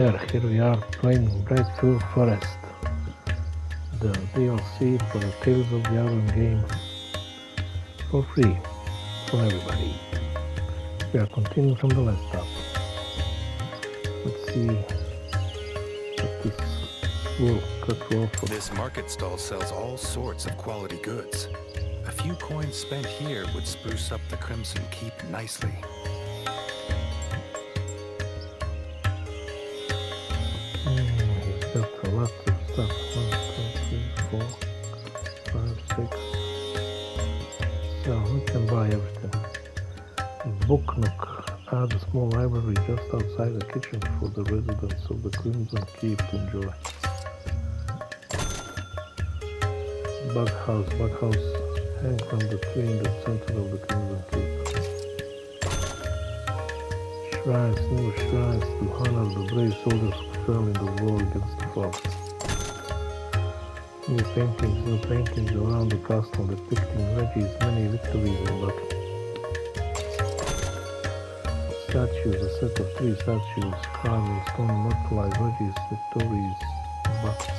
Here we are playing Breadfruit Forest, the DLC for the Tales of the Iron game, for free, for everybody. We are continuing from the last stop. Let's see what this will cut off for. This market stall sells all sorts of quality goods. A few coins spent here would spruce up the Crimson Keep nicely. He's got a lot of stuff. 1, 2, 3, 4, 5, 6. So we can buy everything. Book Nook. Add a small library just outside the kitchen for the residents of the Crimson Keep to enjoy. Bug house hangs from the tree in the center of the Crimson Keep. Shrines, new shrines to honor the brave soldiers who fell in the war against the fox. New paintings around the castle depicting Reggie's many victories and battle. Statues, a set of 3 statues carved in stone immortalize Reggie's victories and battle.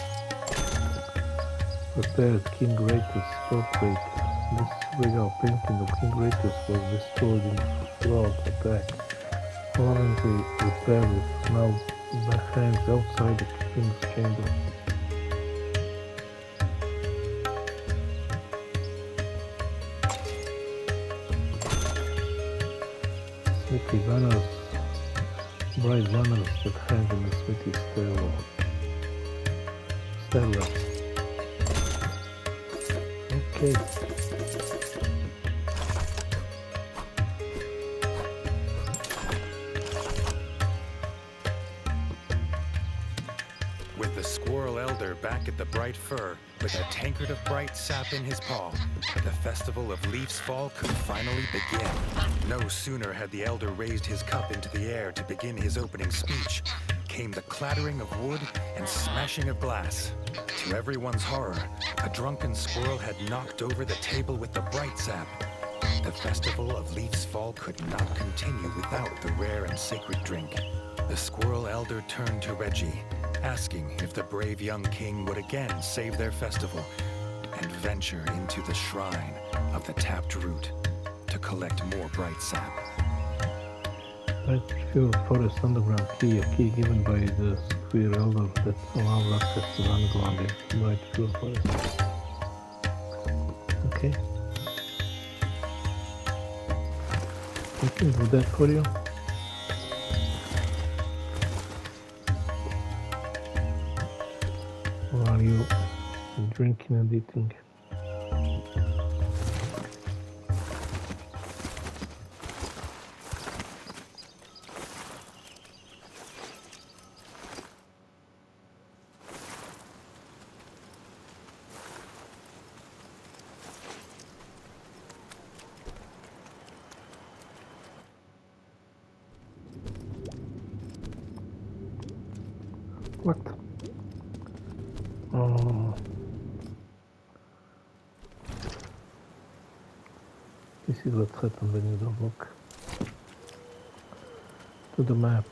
Prepared King Ratus portrait. This regal painting of King Ratus was destroyed in the Thrall attack. Permanently repaired, now hangs outside the King's chamber. Smithy banners, bright banners that hang in the smithy stairwell. Okay. With the Squirrel Elder back at the Bright Fir, with a tankard of bright sap in his paw, the festival of Leaf's Fall could finally begin. No sooner had the Elder raised his cup into the air to begin his opening speech, came the clattering of wood and smashing of glass. To everyone's horror, a drunken squirrel had knocked over the table with the bright sap. The festival of Leaf's Fall could not continue without the rare and sacred drink. The Squirrel Elder turned to Reggie, asking if the brave young king would again save their festival and venture into the shrine of the tapped root to collect more bright sap. Breadfruit Forest underground key, a key given by the Squirrel Elder that allows access to the underground in Breadfruit Forest. Okay. I can do that for you. While you drinking and eating. What? This is what happens when you don't look to the map.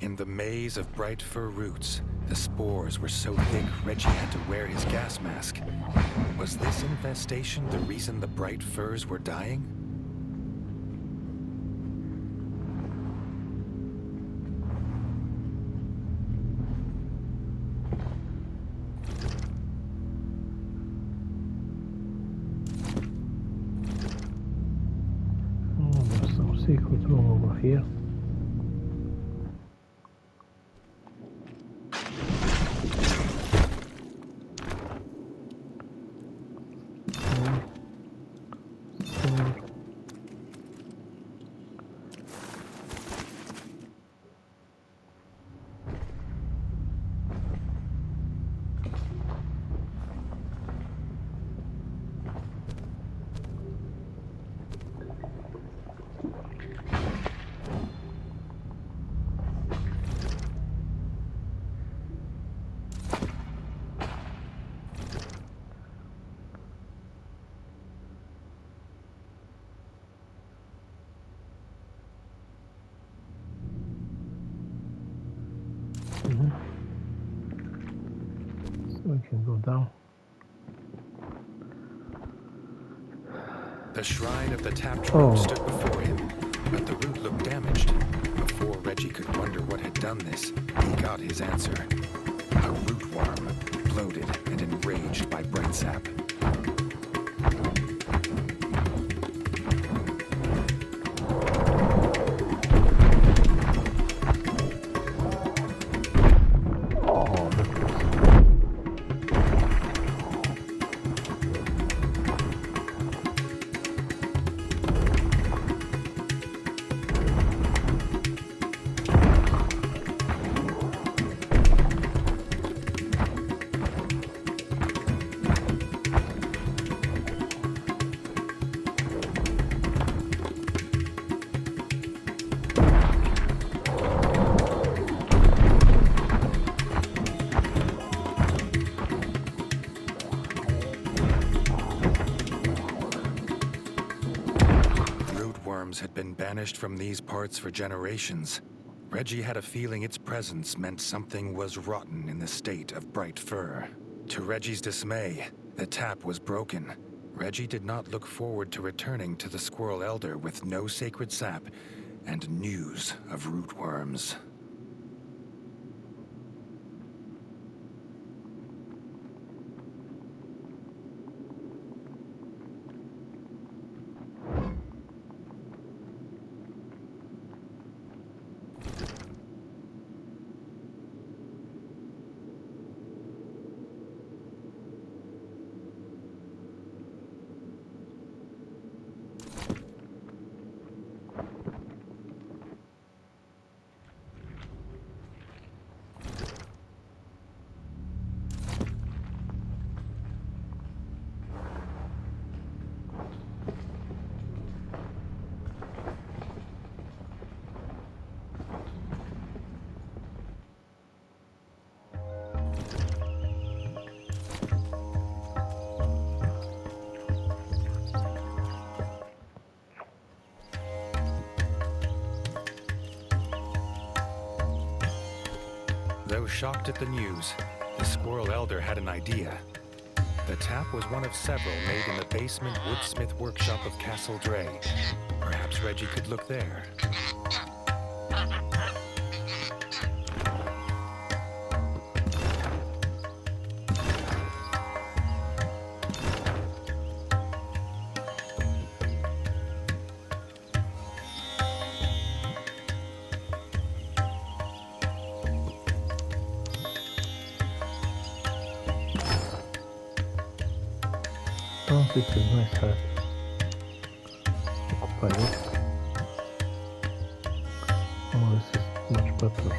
In the maze of bright fir roots, the spores were so thick Reggie had to wear his gas mask. Was this infestation the reason the bright firs were dying? There's some secret room over here. We can go down. The shrine of the tap drum stood before him, but the root looked damaged. Before Reggie could wonder what had done this, he got his answer. A root worm, bloated and enraged by bright sap. Had been banished from these parts for generations. Reggie had a feeling its presence meant something was rotten in the state of Bright Fir. To Reggie's dismay, the tap was broken. Reggie did not look forward to returning to the Squirrel Elder with no sacred sap and news of rootworms. Though shocked at the news, the Squirrel Elder had an idea. The tap was one of several made in the basement woodsmith workshop of Castle Dre. Perhaps Reggie could look there. Oh, this is nice hat. Occupy it. Oh, this is much better.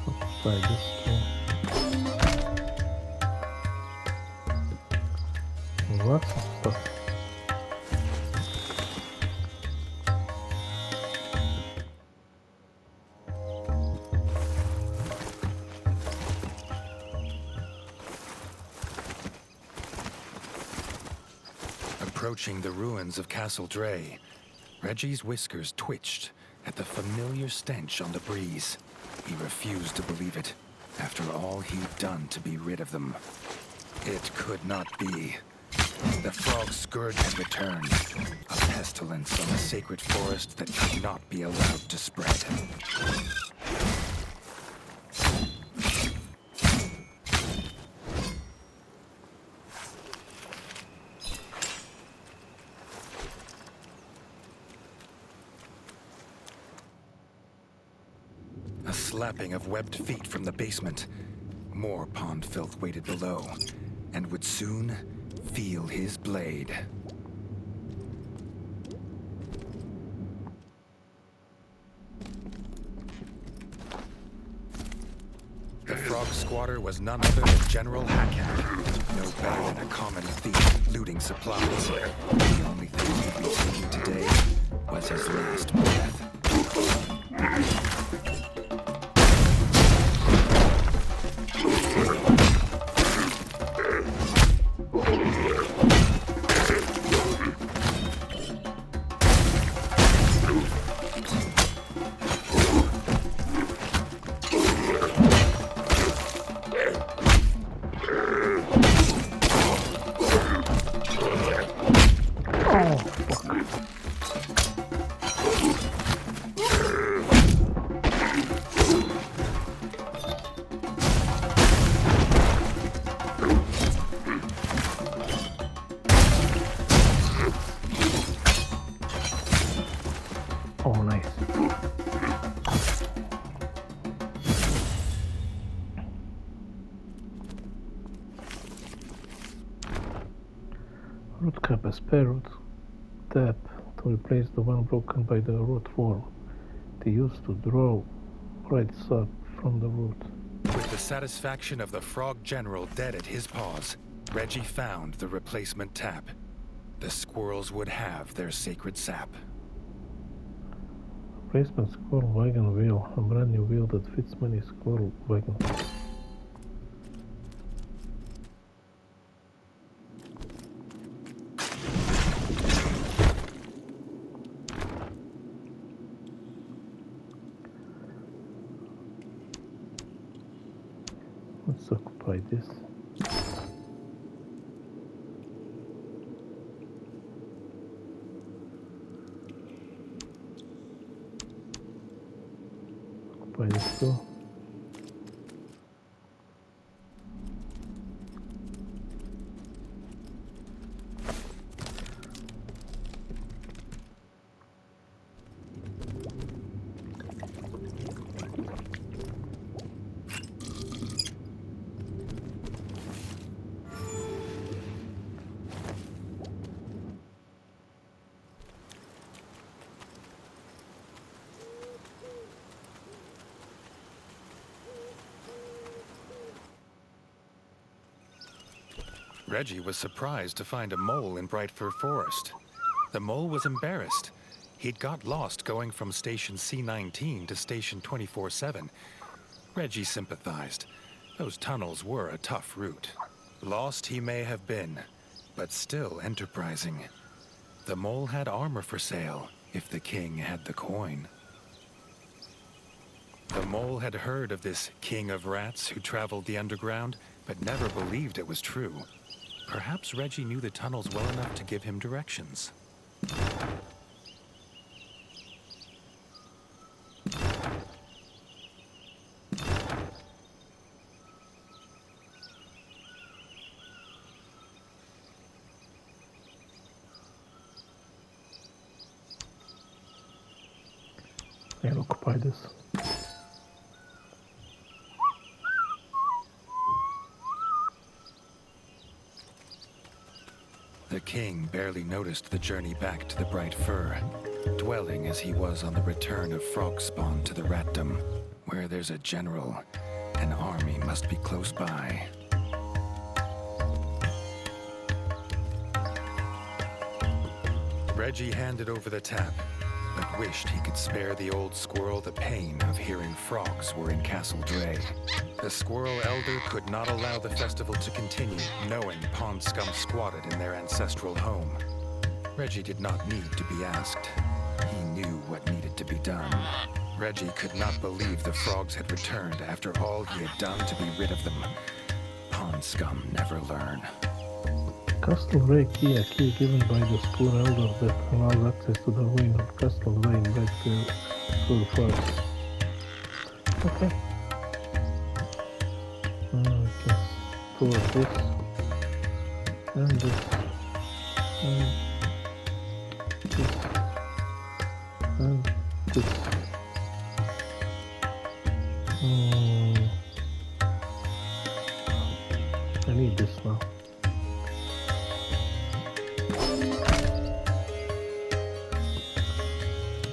Occupy this too. Lots of stuff. Approaching the ruins of Castle Dre, Reggie's whiskers twitched at the familiar stench on the breeze. He refused to believe it, after all he'd done to be rid of them. It could not be. The frog scourge had returned, a pestilence on the sacred forest that could not be allowed to spread. A slapping of webbed feet from the basement. More pond filth waited below, and would soon feel his blade. The frog squatter was none other than General Hackhat, no better than a common thief looting supplies. The only thing he'd be taking today was his last breath. Oh, nice. Root cap, a spare root tap to replace the one broken by the root worm. They used to draw right sap from the root. With the satisfaction of the frog general dead at his paws, Reggie found the replacement tap. The squirrels would have their sacred sap. Replacement squirrel wagon wheel, a brand new wheel that fits many squirrel wagons. Let's occupy this. Occupy this too. Reggie was surprised to find a mole in Bright Fir Forest. The mole was embarrassed. He'd got lost going from Station C-19 to Station 24/7. Reggie sympathized. Those tunnels were a tough route. Lost he may have been, but still enterprising. The mole had armor for sale, if the king had the coin. The mole had heard of this king of rats who traveled the underground, but never believed it was true. Perhaps Reggie knew the tunnels well enough to give him directions. I'll occupy this. The king barely noticed the journey back to the Bright Fir, dwelling as he was on the return of frog spawn to the ratdom. Where there's a general, an army must be close by. Reggie handed over the tap, but wished he could spare the old squirrel the pain of hearing frogs were in Castle Dray. The squirrel elder could not allow the festival to continue, knowing pond scum squatted in their ancestral home. Reggie did not need to be asked. He knew what needed to be done. Reggie could not believe the frogs had returned after all he had done to be rid of them. Pond scum never learn. Castle Dray key, a key given by the school elder that allows access to the ruin of Castle Dray in Bright Fir Forest. Okay. We can store this and this and this and this. I need this now.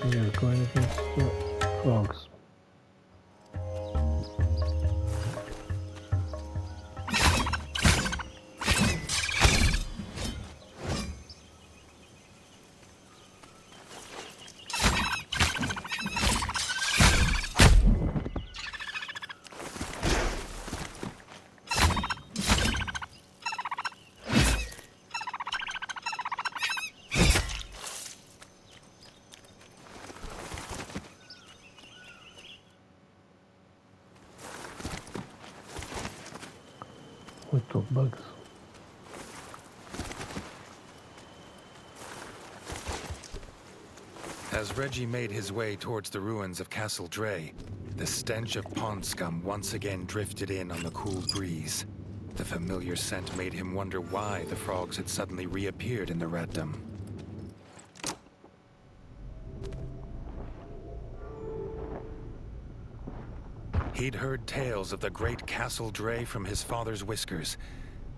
We are going against the frogs. Little bugs. As Reggie made his way towards the ruins of Castle Dre, the stench of pond scum once again drifted in on the cool breeze. The familiar scent made him wonder why the frogs had suddenly reappeared in the Ratdom. He'd heard tales of the great Castle Dre from his father's whiskers,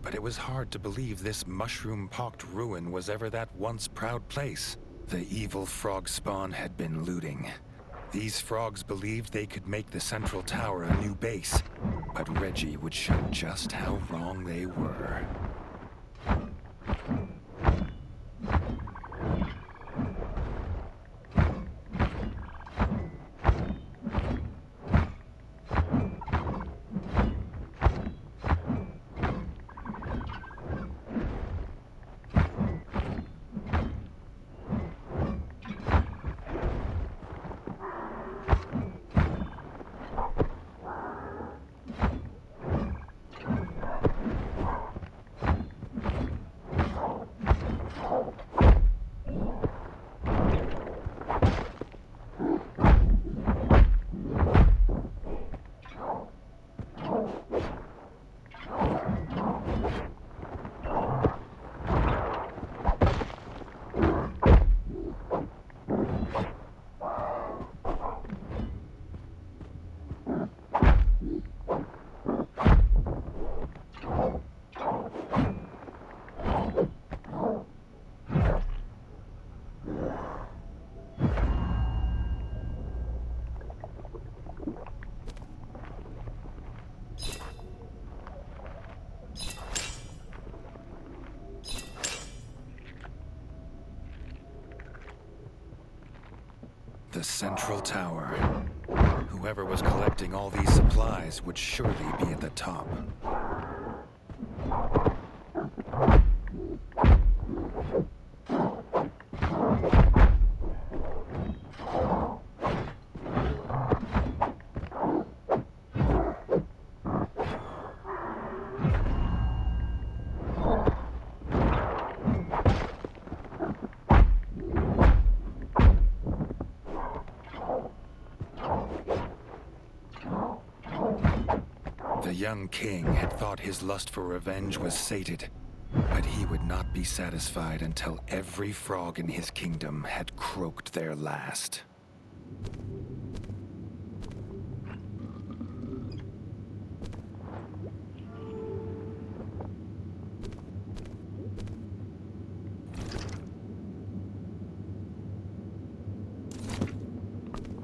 but it was hard to believe this mushroom-pocked ruin was ever that once proud place. The evil frog spawn had been looting. These frogs believed they could make the central tower a new base, but Reggie would show just how wrong they were. The central tower. Whoever was collecting all these supplies would surely be at the top. The young king had thought his lust for revenge was sated, but he would not be satisfied until every frog in his kingdom had croaked their last.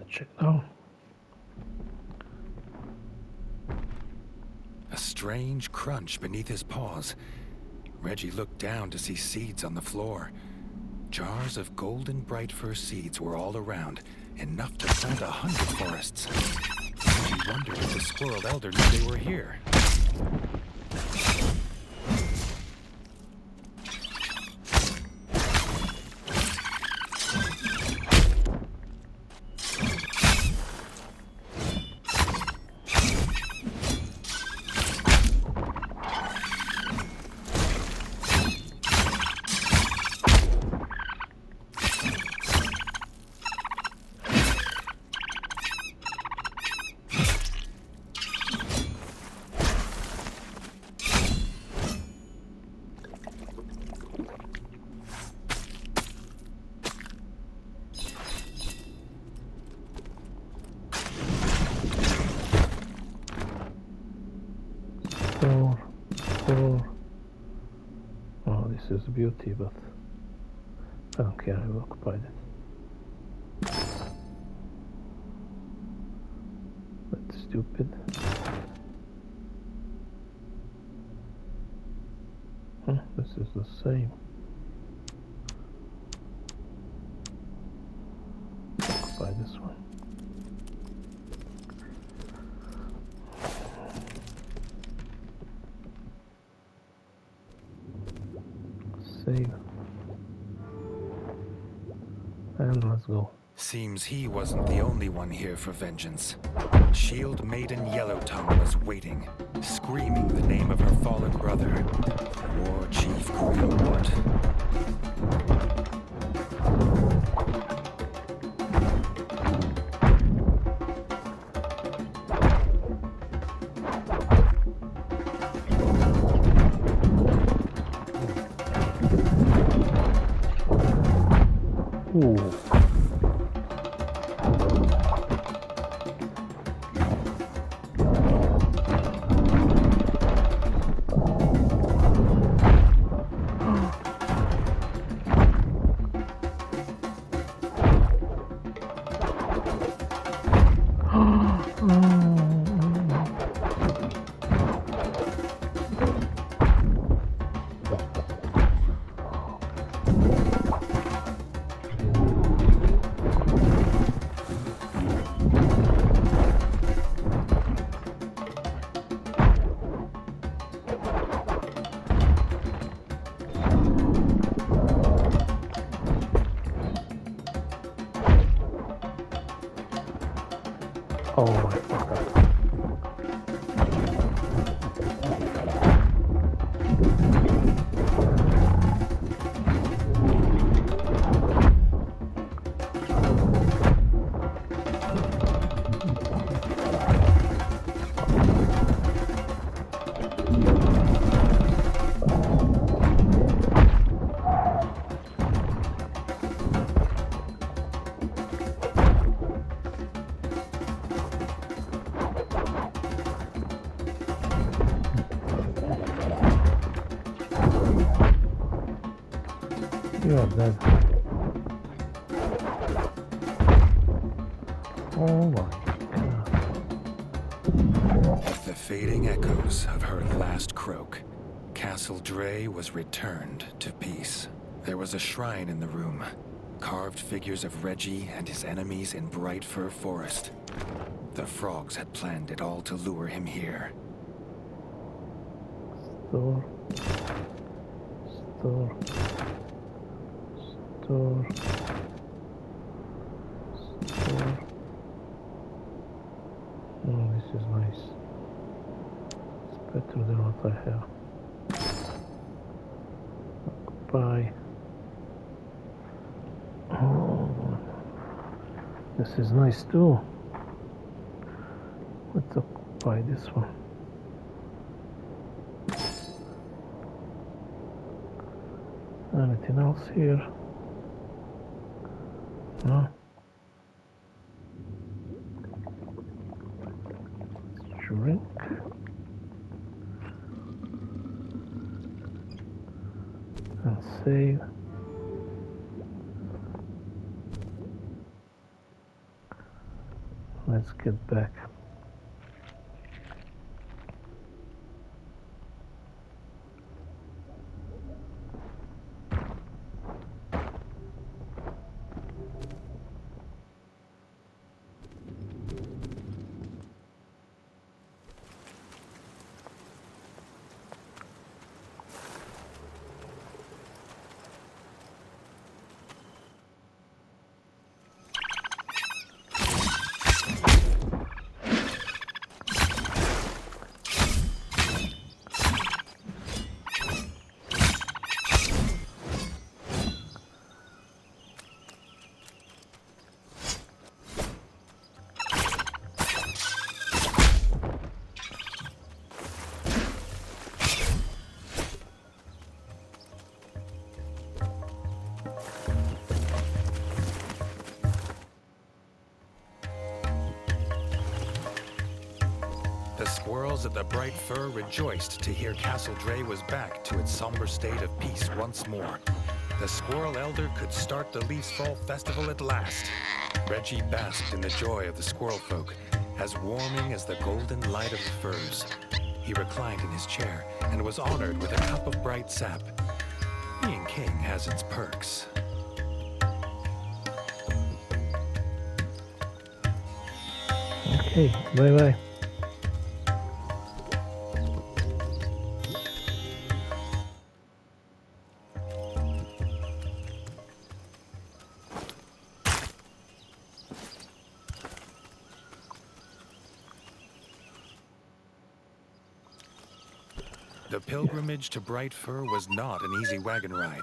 Check now. A strange crunch beneath his paws. Reggie looked down to see seeds on the floor. Jars of golden bright fir seeds were all around, enough to plant 100 forests. Reggie wondered if the squirrel elder knew they were here. Oh, this is beauty, but I don't care, I will occupy it. That's stupid. This is the same. Occupy this one. Save. And let's go. Seems he wasn't the only one here for vengeance. Shield Maiden Yellowtongue was waiting, screaming the name of her fallen brother, War Chief Greenwood. Ooh. Oh, I forgot. You are dead. Oh my god. With the fading echoes of her last croak, Castle Dre was returned to peace. There was a shrine in the room, carved figures of Reggie and his enemies in Bright Fir Forest. The frogs had planned it all to lure him here. Store. Store. Store. Store. Oh, this is nice. It's better than what I have. Occupy. Oh, this is nice too. Let's occupy this one. Anything else here? No? Drink. And save. Let's get back. The squirrels at the Bright Fir rejoiced to hear Castle Dre was back to its somber state of peace once more. The Squirrel Elder could start the Leaves Fall Festival at last. Reggie basked in the joy of the squirrel folk, as warming as the golden light of the firs. He reclined in his chair and was honored with a cup of bright sap. Being king has its perks. Okay, bye-bye. The pilgrimage to Bright Fir was not an easy wagon ride.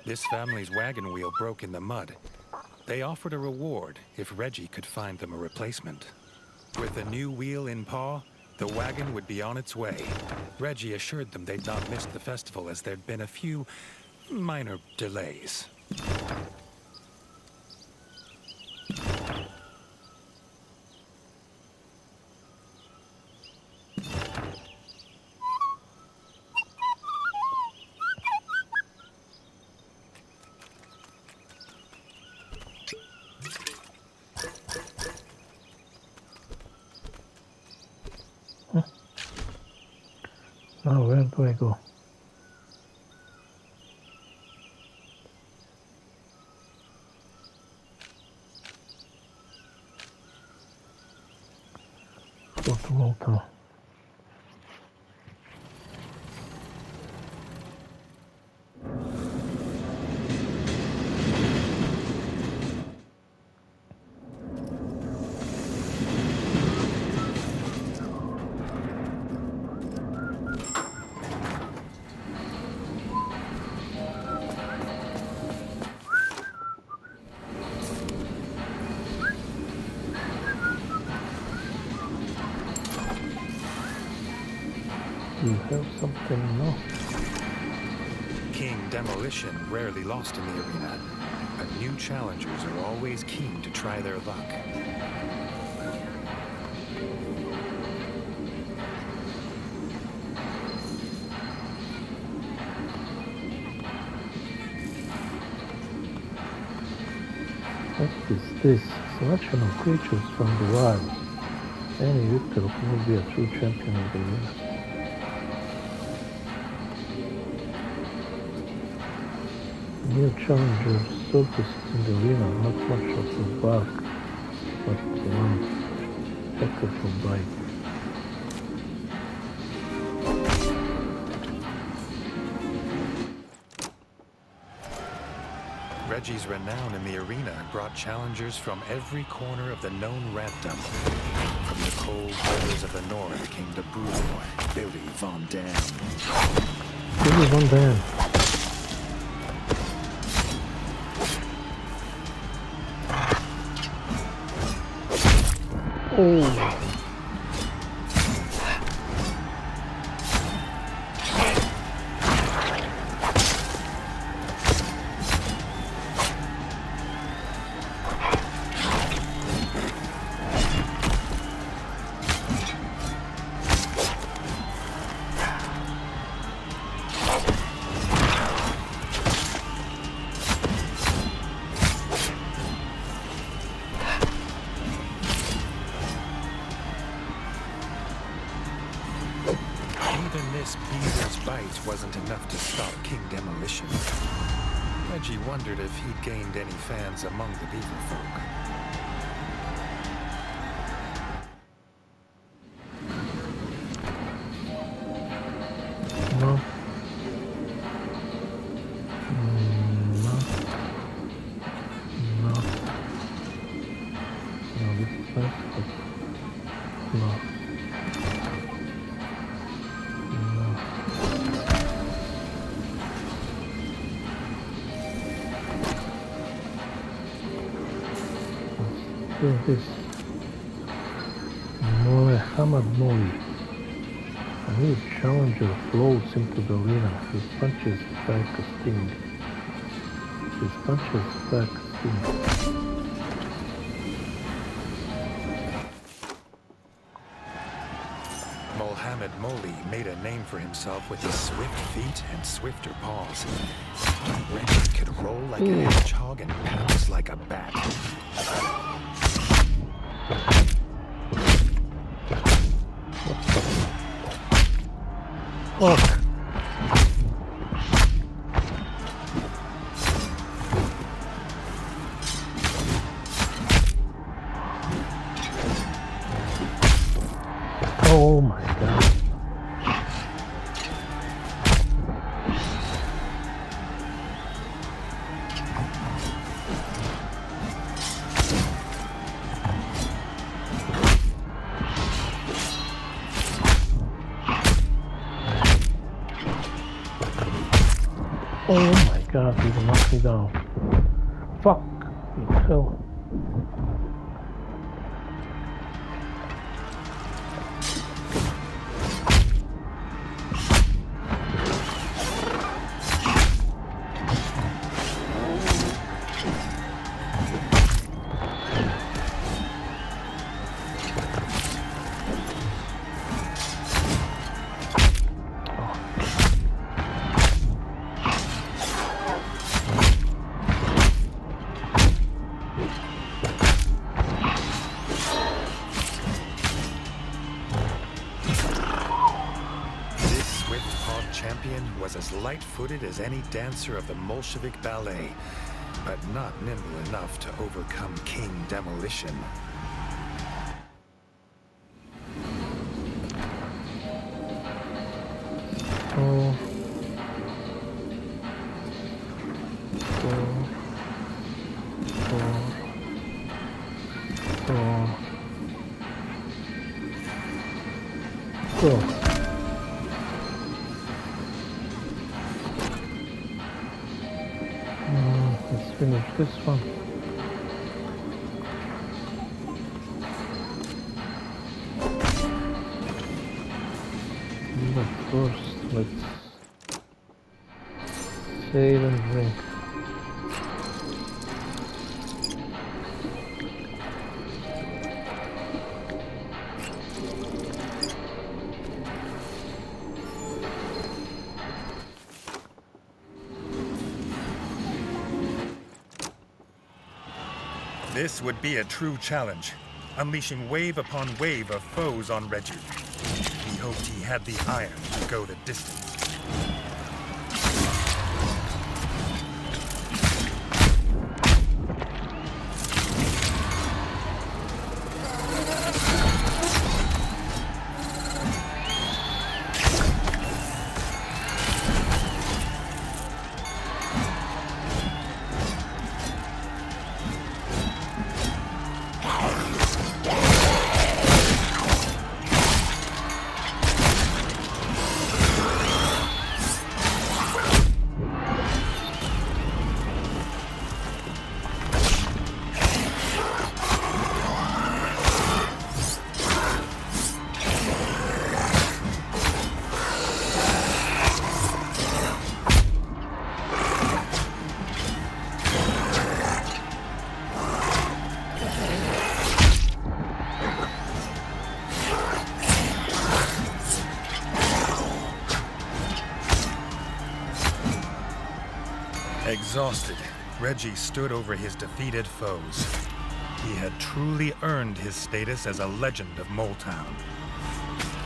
This family's wagon wheel broke in the mud. They offered a reward if Reggie could find them a replacement. With a new wheel in paw, the wagon would be on its way. Reggie assured them they'd not missed the festival as there'd been a few minor delays. do I go? Photovoltaic. You have something, no? King Demolition rarely lost in the arena, but new challengers are always keen to try their luck. What is this? Selection of creatures from the wild. Any victor will be a true champion of the arena. New challengers surfaced in the arena, not much of the bark, but one heck of a bite. Reggie's renown in the arena brought challengers from every corner of the known rampdom. From the cold waters of the north came the brutal Billy Von Dam. Billy Von Dam. Oh. Even this beaver's bite wasn't enough to stop King Demolition. Reggie wondered if he'd gained any fans among the beaver folk. No. No, this is nice, but no. Let's do this. Mohammed Moli. A new challenger floats into the arena. His punches back a sting. His punches back a sting. Mohammed Moli made a name for himself with his swift feet and swifter paws. Reggie could roll like a hedgehog and pounce like a bat. Fuck. Oh my god. Oh my god, he knocked me down. Fuck you hell. was as light-footed as any dancer of the Bolshevik ballet, but not nimble enough to overcome King Demolition. Oh. Let's finish this one. But first, let's save and drink. This would be a true challenge, unleashing wave upon wave of foes on Reggie. He hoped he had the iron to go the distance. Exhausted, Reggie stood over his defeated foes. He had truly earned his status as a legend of Moletown.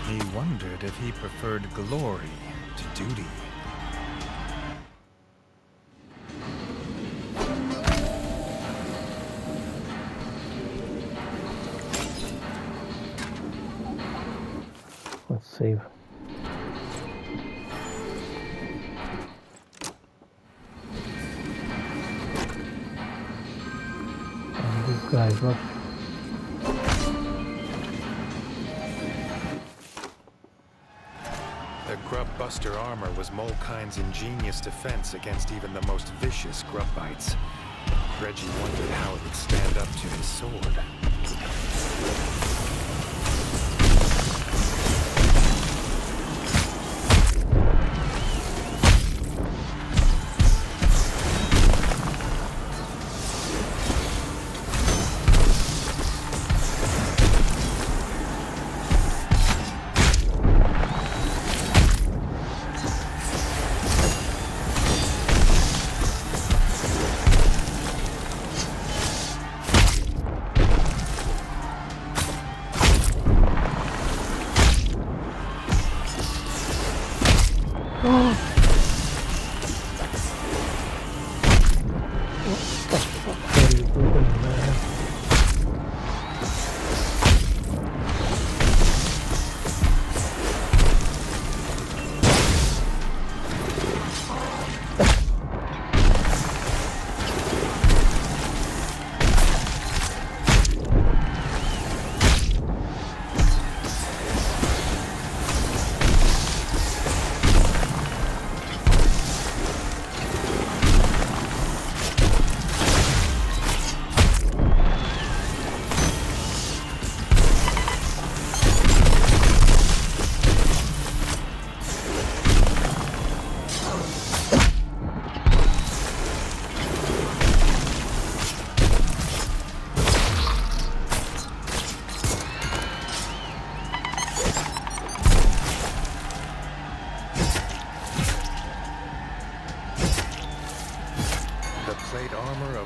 He wondered if he preferred glory to duty. Let's save. Guys, what? The Grub Buster armor was Molekind's ingenious defense against even the most vicious grub bites. Reggie wondered how it would stand up to his sword.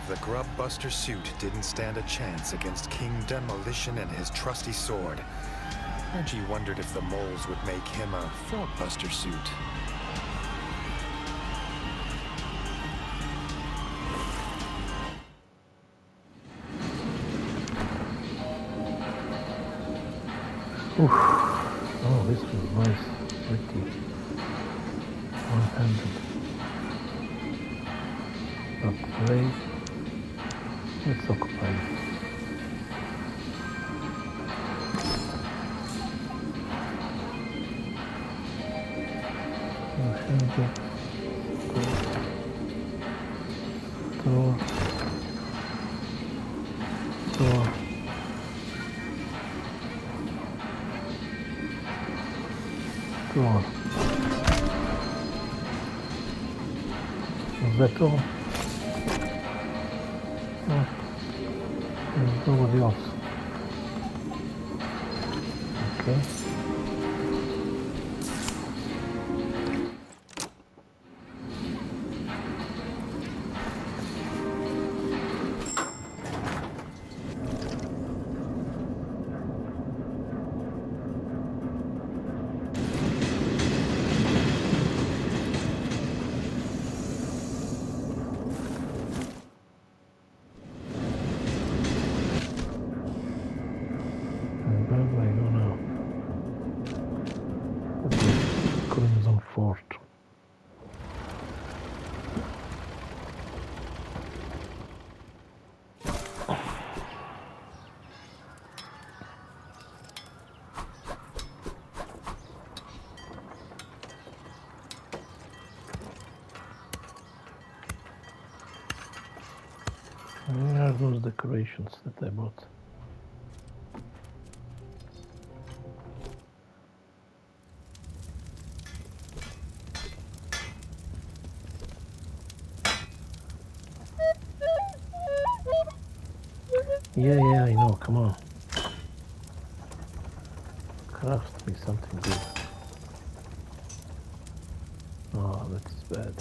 The Grub Buster suit didn't stand a chance against King Demolition and his trusty sword. Reggie wondered if the moles would make him a Frog Buster suit. Oof. Oh, this was nice. Pretty one-handed. But today, let's occupy it. One-handed. Door. Door. Door. Was that all? No. There's nobody else. Okay. Where do I go now? Crimson Fort. Where are those decorations that I bought? Yeah, I know, come on. Craft me something good. Oh, that's bad.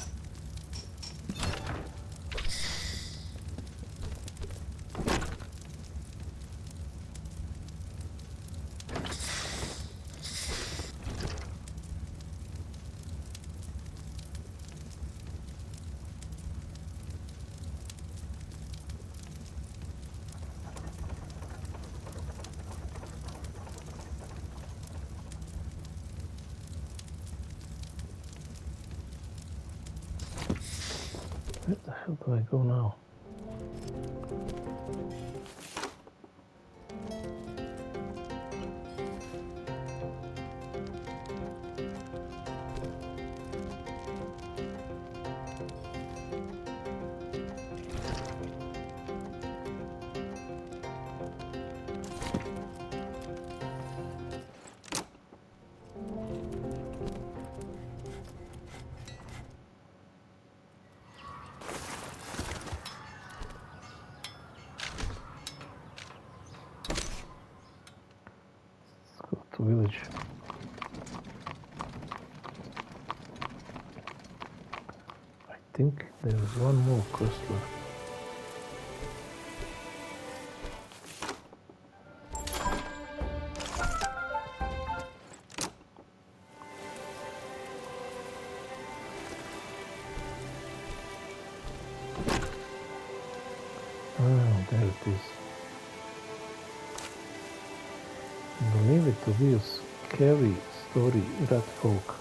Where the hell do I go now? Let's go to village. I think there's one more quest left. Ah, there it is. Believe it to be a scary story, Ratfolk.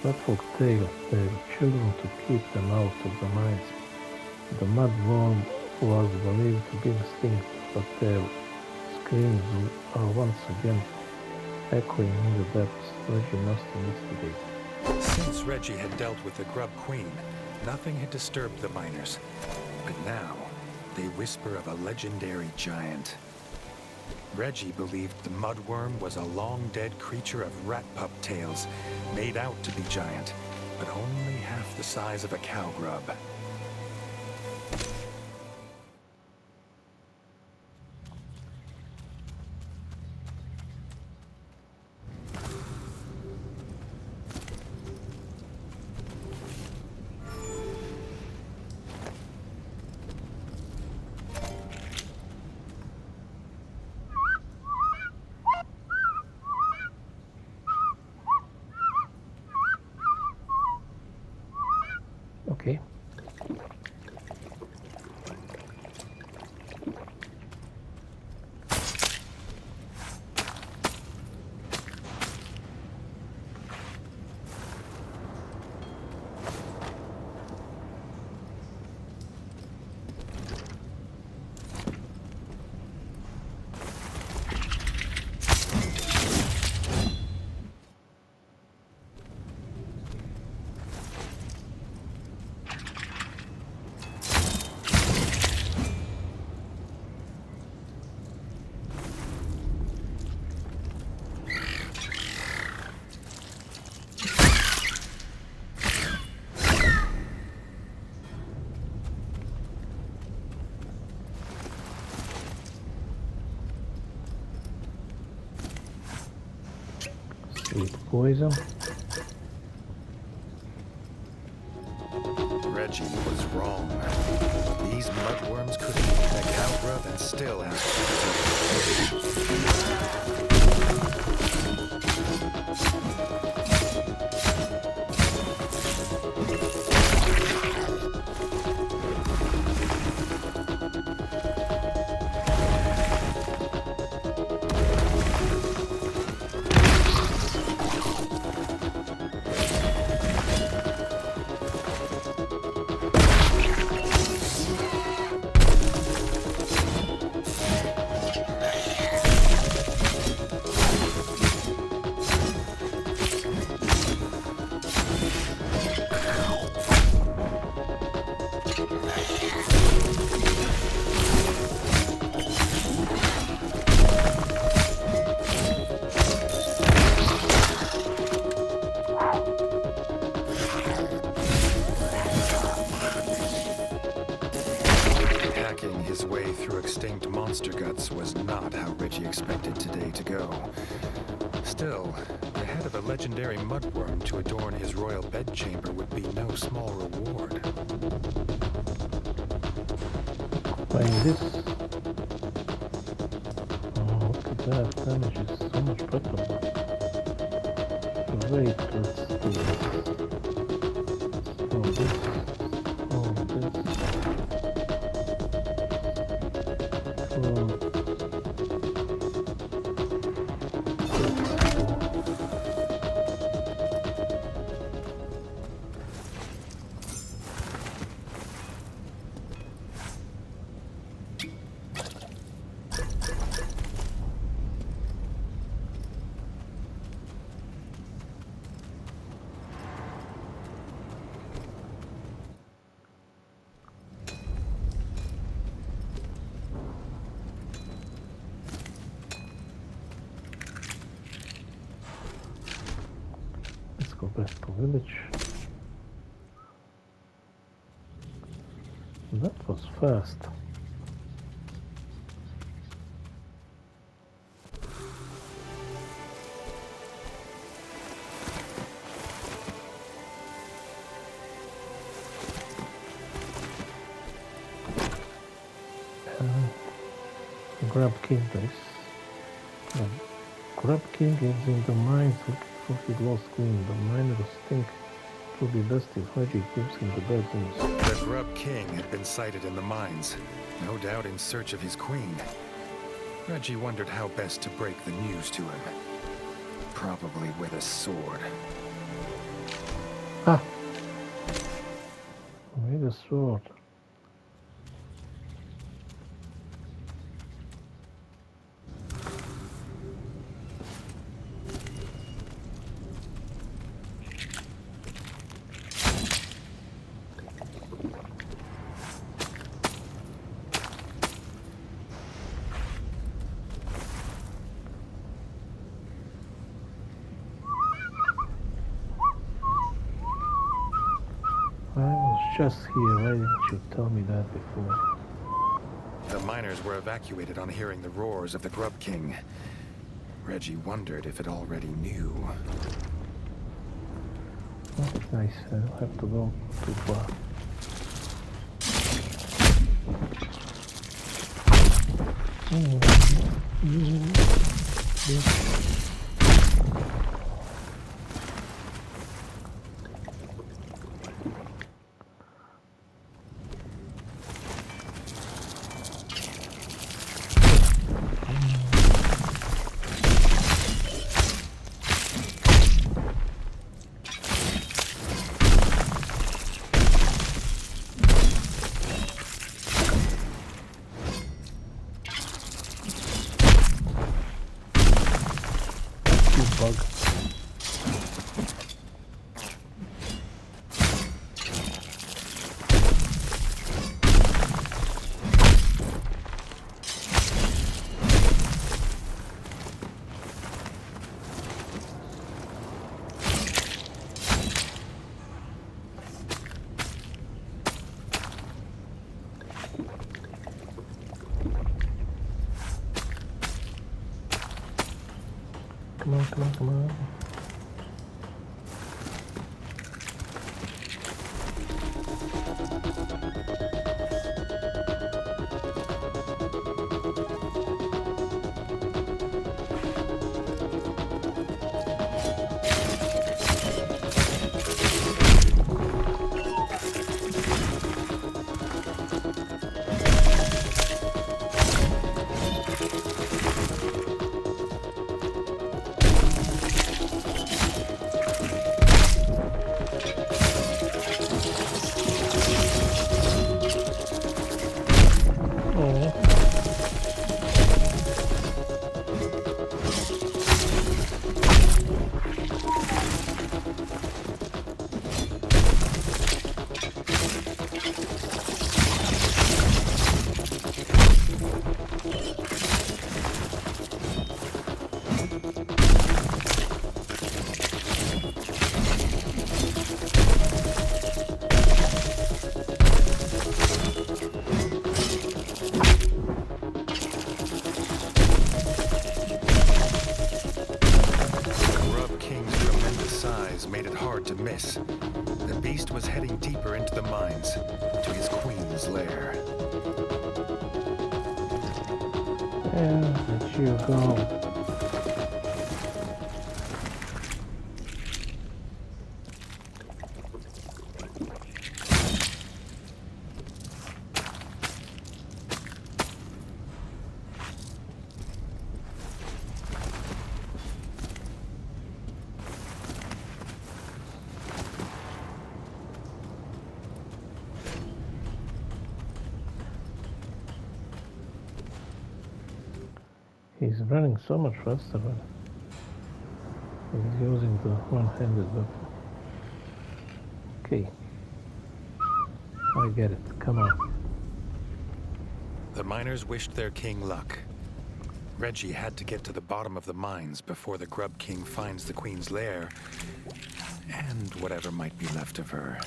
Ratfolk tale their children to keep them out of the mines. The mudworm was believed to be extinct, but their screams are once again echoing in the depths. Reggie must investigate. Since Reggie had dealt with the Grub Queen, nothing had disturbed the miners. But now, they whisper of a legendary giant. Reggie believed the mudworm was a long-dead creature of rat pup tales, made out to be giant, but only half the size of a cow grub. Okay, With poison. Reggie was wrong. These mudworms could eat a cow grub and still have hacking his way through extinct monster guts was not how Reggie expected today to go. Still, the head of a legendary mudworm to adorn his royal bedchamber would be no small reward. Buying this. Oh, look at that. Damage is so much better. Wait, let's do this. Oh, this. Oh, this. Oh. Let's go back to village. That was fast. Grub King base. Grub King is in the mines looking for his lost queen. The miners think it will be best if Reggie gives him the bad news. The Grub King had been sighted in the mines, no doubt in search of his queen. Reggie wondered how best to break the news to him. Probably with a sword. Ah! With a sword. I was just here, why didn't you tell me that before? The miners were evacuated on hearing the roars of the Grub King. Reggie wondered if it already knew. Nice, I don't have to go too far. Bug. Come on, come on, come on. this. The beast was heading deeper into the mines, to his queen's lair. There you go. He's running so much faster, but he's using the one-handed weapon. Okay. I get it. Come on. The miners wished their king luck. Reggie had to get to the bottom of the mines before the Grub King finds the Queen's lair, and whatever might be left of her.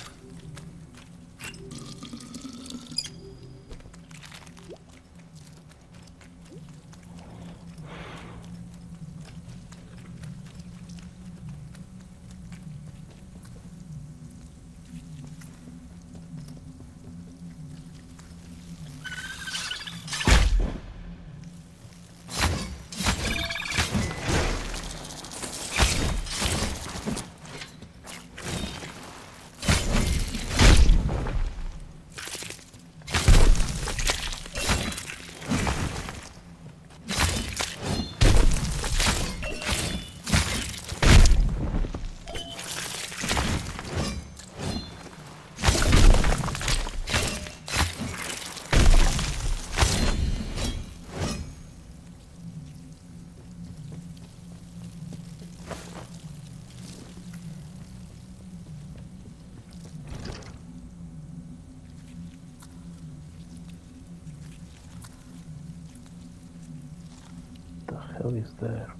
What the hell is there?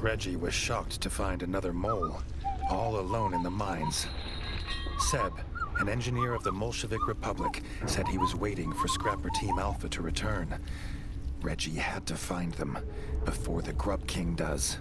Reggie was shocked to find another mole, all alone in the mines. Seb, an engineer of the Bolshevik Republic, said he was waiting for Scrapper Team Alpha to return. Reggie had to find them before the Grub King does.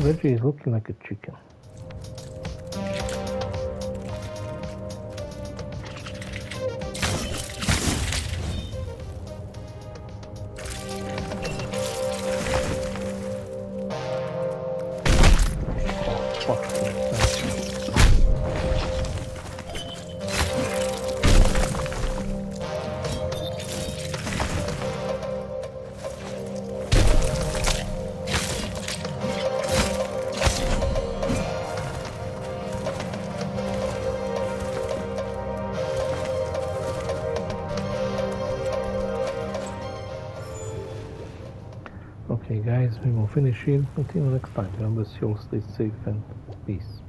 Reggie is looking like a chicken. Okay guys, we will finish here. Until next time, remember, you all stay safe and peace.